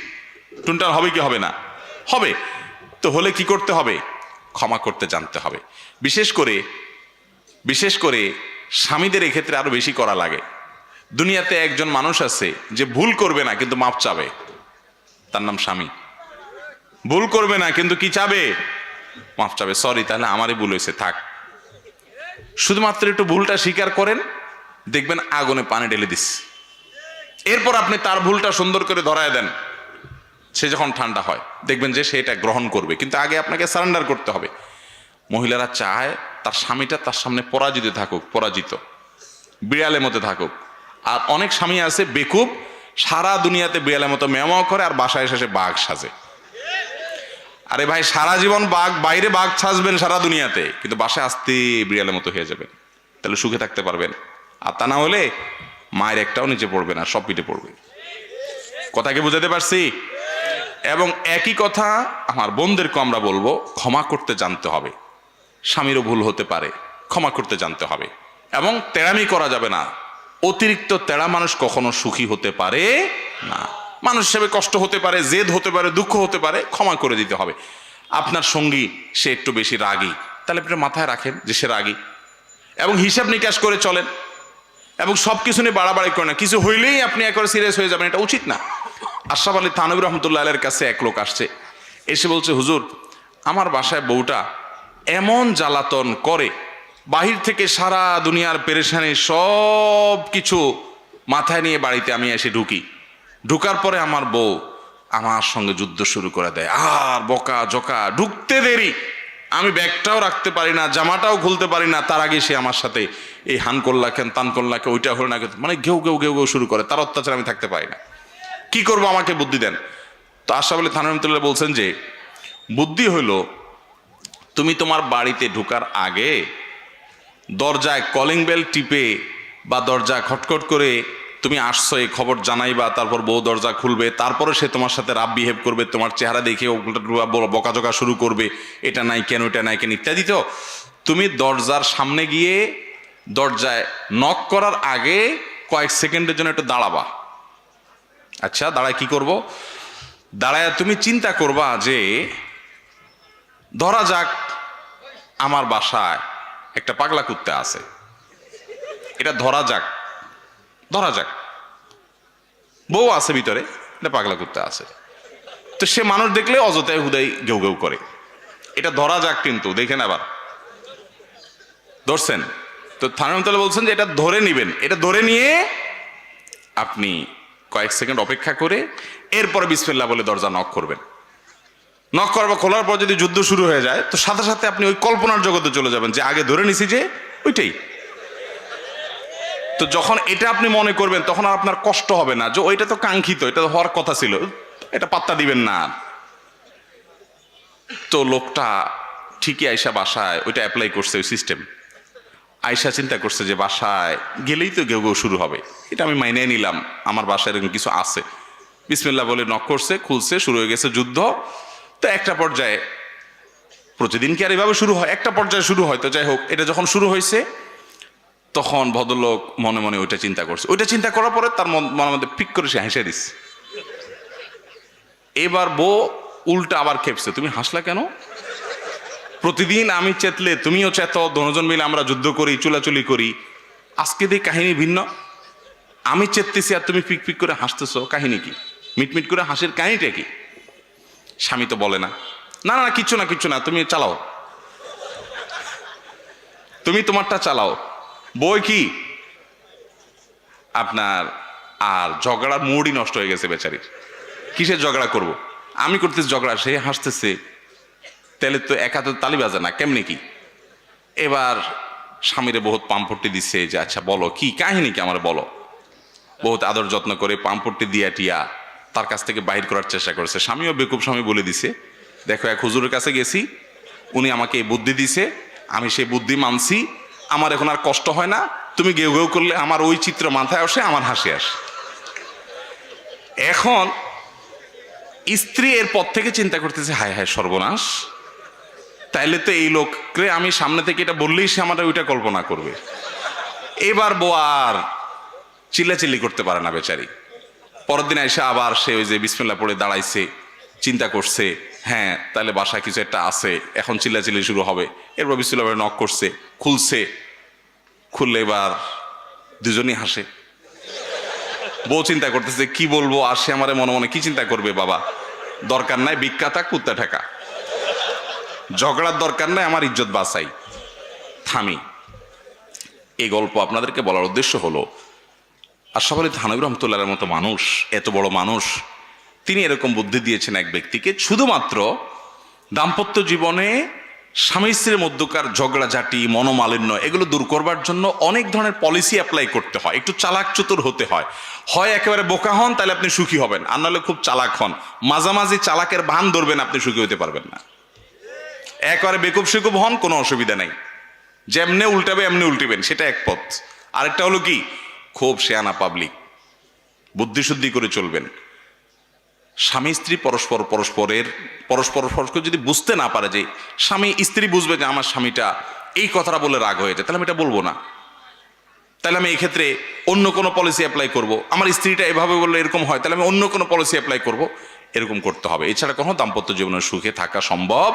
টুনটান হবে কি হবে না? হবে। তো হলে কি করতে হবে? ক্ষমা করতে জানতে হবে। বিশেষ করে স্বামীদের এক্ষেত্রে আরো বেশি করা লাগে। দুনিয়াতে একজন মানুষ আছে যে ভুল করবে না কিন্তু মাপ চাবে, তার নাম স্বামী। ভুল করবে না কিন্তু কি চাবে? মাপ চাবে। সরি, তাহলে আমারই ভুল হয়েছে, থাক। শুধুমাত্র একটু ভুলটা স্বীকার করেন, দেখবেন আগুনে পানি ঢেলে দিস। এরপর আপনি তার ভুলটা সুন্দর করে ধরায় দেন, সে যখন ঠান্ডা হয় দেখবেন যে সে এটা গ্রহণ করবে, কিন্তু আগে আপনাকে সারেন্ডার করতে হবে। মহিলারা চায় তার স্বামীটা তার সামনে পরাজিত থাকুক, পরাজিত, বিড়ালের মতো থাকুক। আর অনেক স্বামী আছে বেকুব, সারা দুনিয়াতে বিড়ালের মতো মেয়াও করে আর বাসায় এসে বাঘ সাজে। আরে ভাই, সারা জীবন বাঘ, বাইরে বাঘ সাজবেন সারা দুনিয়াতে, কিন্তু বাসায় আসতে বিড়ালের মতো হয়ে যাবেন, তাহলে সুখে থাকতে পারবেন? আর তা না হলে মায়ের একটাও নিচে পড়বে না, সব পিঠে পড়বে। কথা কি বুঝাতে পারছি? এবং একই কথা আমার বোনদেরকে আমরা বলবো, ক্ষমা করতে জানতে হবে। স্বামীরও ভুল হতে পারে, ক্ষমা করতে জানতে হবে। এবং তেড়ামি করা যাবে না। অতিরিক্ত তেড়া মানুষ কখনো সুখী হতে পারে না। মানুষ হিসেবে কষ্ট হতে পারে, জেদ হতে পারে, দুঃখ হতে পারে, ক্ষমা করে দিতে হবে। আপনার সঙ্গী সে একটু বেশি রাগী, তাহলে আপনি মাথায় রাখেন যে সে রাগী, এবং হিসাব নিকাশ করে চলেন, এবং সব কিছু নিয়ে বাড়াবাড়ি করেন না। কিছু হইলেই আপনি একবার সিরিয়াস হয়ে যাবেন, এটা উচিত না। আশরাফ আলী থানভী রহমতুল্লাহ আলাইহির কাছে এক লোক আসছে, এসে বলছে, হুজুর, আমার বাসায় বউটা এমন জ্বালাতন করে, বাহির থেকে সারা দুনিয়ার পেরেশানি সব কিছু মাথায় নিয়ে বাড়িতে আমি এসে ঢুকি, ঢুকার পরে আমার বউ আমার সঙ্গে যুদ্ধ শুরু করে দেয়, আর বকা জকা, ঢুকতে দেরি, আমি ব্যাগটাও রাখতে পারি না, জামাটাও খুলতে পারি না, তার আগে সে আমার সাথে এই হান করলা কেন, তান করলা কে, ওইটা হলো না কেন, মানে ঘেউ ঘেউ ঘেউ ঘেউ শুরু করে। তার অত্যাচার আমি থাকতে পারি না, কি করবো, আমাকে বুদ্ধি দেন। তো আশরাফ আলী থানভী রহমতুল্লাহ বলছেন যে বুদ্ধি হলো, তুমি তোমার বাড়িতে ঢুকার আগে দরজায় কলিং বেল টিপে বা দরজা খটখট করে তুমি আসছো এই খবর জানাইবা, তারপর বউ দরজা খুলবে, তারপরে সে তোমার সাথে রাব বিহেভ করবে, তোমার চেহারা দেখে বকাঝকা শুরু করবে, এটা নাই কেন, এটা নাই কেন ইত্যাদি। তো তুমি দরজার সামনে গিয়ে দরজায় নক করার আগে কয়েক সেকেন্ডের জন্য একটু দাঁড়াবা। আচ্ছা, দাঁড়ায় কি করব? দাঁড়ায় তুমি চিন্তা করবা যে ধরা যাক আমার বাসায় একটা পাগলা কুত্তা আছে, এটা ধরা যাক বউ আছে ভিতরে, এটা পাগলা কুত্তা আছে, তো সে মানুষ দেখলে অযথায় হুদাই ঘেউ ঘেউ করে, এটা ধরা যাক। কিন্তু দেখেন আবার ধরছেন তো, থানভী বলছেন যে এটা ধরে নিবেন, এটা ধরে নিয়ে আপনি কয়েক সেকেন্ড অপেক্ষা করে এরপরে বিসমিল্লাহ বলে দরজা নক করবেন। নক করবা, খোলার পর যদি যুদ্ধ শুরু হয়ে যায়, তো সাথে সাথে আপনি ওই কল্পনার জগতে চলে যাবেন যে আগে ধরে নিছি যে ওইটাই। তো যখন এটা আপনি মনে করবেন, তখন আর আপনার কষ্ট হবে না যে ওইটা তো কাঙ্ক্ষিত, এটা তো হওয়ার কথা ছিল, এটা পাত্তা দিবেন না। তো লোকটা ঠিকই আয়সা বাসায় ওইটা অ্যাপ্লাই করছে ওই সিস্টেম। আয়সা চিন্তা করছে যে বাসায় গেলেই তো গেউ গেউ শুরু হবে, এটা আমি মাইনে নিলাম, আমার বাসায় এরকম কিছু আছে। বিসমিল্লাহ বলে নক করছে, খুলছে, শুরু হয়ে গেছে যুদ্ধ। তো একটা পর্যায়ে, প্রতিদিন কি আর এভাবে শুরু হয়, একটা পর্যায়ে শুরু হয়। তো যাই হোক, এটা যখন শুরু হয়েছে তখন ভদ্রলোক মনে মনে ওইটা চিন্তা করছে। ওইটা চিন্তা করার পরে তার মনের মধ্যে পিক করে সে হেসে দিচ্ছে। এবার বউ উল্টা আবার খেপছে, তুমি হাসলা কেন? প্রতিদিন আমি চেতলে তুমিও চেতো, দুজন মিলে আমরা যুদ্ধ করি, চুলাচুলি করি, আজকে দিয়ে কাহিনী ভিন্ন। আমি চেততেছি আর তুমি পিক পিক করে হাসতেছো, কাহিনী কি? মিটমিট করে হাসির কাহিনীটা কি? স্বামী তো বলে না, না না কিচ্ছু না কিচ্ছু না, তুমি চালাও, তুমি তোমারটা চালাও। বই কি আপনার আর ঝগড়ার মুডই নষ্ট হয়ে গেছে বেচারির। কিসের ঝগড়া করব? আমি করতেছি ঝগড়া, সে হাসতেছে, তাহলে তো এক হাতে তালি বাজে না, কেমনি কি? এবার স্বামীরে বহুত পাম্পট্টি দিচ্ছে যে আচ্ছা বলো কি কাহিনী, কি আমার বলো। বহুত আদর যত্ন করে পাম্পট্টি দিয়া টিয়া তার কাছ থেকে বাহির করার চেষ্টা করেছে। স্বামীও বেকুব স্বামী বলে দিছে, দেখো এক হুজুরের কাছে গেছি, উনি আমাকে এই বুদ্ধি দিছে, আমি সেই বুদ্ধি মানছি, আমার এখন আর কষ্ট হয় না, তুমি গেউ গেউ করলে আমার ওই চিত্র মাথায় আসে, আমার হাসি আসে। এখন স্ত্রী এর পর থেকে চিন্তা করতেছে হায় হায় সর্বনাশ, তাইলে তো এই লোককে আমি সামনে থেকে এটা বললেই সে আমার ওইটা কল্পনা করবে। এবার বউ আর চিল্লাচিল্লি করতে পারে না বেচারি। পরের দিন এসে আবার সে ওই যে বিসমিল্লাহ পড়ে দাঁড়াইছে, চিন্তা করছে হ্যাঁ তাহলে বাসায় কিছু একটা আছে, এখন চিল্লাচিল্লি শুরু হবে। এরপর বিসমিল্লাহ পড়ে নক করছে, খুলছে, খুললে এবার দুজনই হাসে। বউ চিন্তা করতেছে কি বলবো, আর সে আমার মনে মনে কি চিন্তা করবে, বাবা দরকার নাই বিখ্যাতা কুত্তা ঠেকা, ঝগড়ার দরকার নাই, আমার ইজ্জত বাঁচাই, থামি। এই গল্প আপনাদেরকে বলার উদ্দেশ্য হলো আশরাফ আলী থানভী রহমতুল্লাহর মতো মানুষ, এত বড় মানুষ, তিনি এরকম বুদ্ধি দিয়েছেন এক ব্যক্তিকে, শুধুমাত্র দাম্পত্য জীবনে স্বামী স্ত্রীর মধ্যকার ঝগড়াঝাটি, মনোমালিন্য এগুলো দূর করবার জন্য অনেক ধরনের পলিসি অ্যাপ্লাই করতে হয়। একটু চালাক চতুর হতে হয়, হয় একেবারে বোকা হন তাহলে আপনি সুখী হবেন, আর নাহলে খুব চালাক হন, মাঝামাঝি চালাকের ভান ধরবেন, আপনি সুখী হতে পারবেন না। একেবারে বেকুব সেকুব হন, কোনো অসুবিধা নাই, যেমনে উল্টাবে এমনি উল্টিবেন, সেটা এক পথ। আরেকটা হলো কি, খুব শেয়ানা পাবলিক, বুদ্ধিশুদ্ধি করে চলবেন। স্বামী স্ত্রী পরস্পরকে যদি বুঝতে না পারে, যে স্বামী স্ত্রী বুঝবে যে আমার স্বামীটা এই কথাটা বলে রাগ হয়েছে, তাহলে আমি এটা বলবো না, তাহলে আমি এই ক্ষেত্রে অন্য কোনো পলিসি অ্যাপ্লাই করব। আমার স্ত্রীটা এভাবে বললে এরকম হয়, তাহলে আমি অন্য কোনো পলিসি অ্যাপ্লাই করব, এরকম করতে হবে। এছাড়া কোনো দাম্পত্য জীবনের সুখে থাকা সম্ভব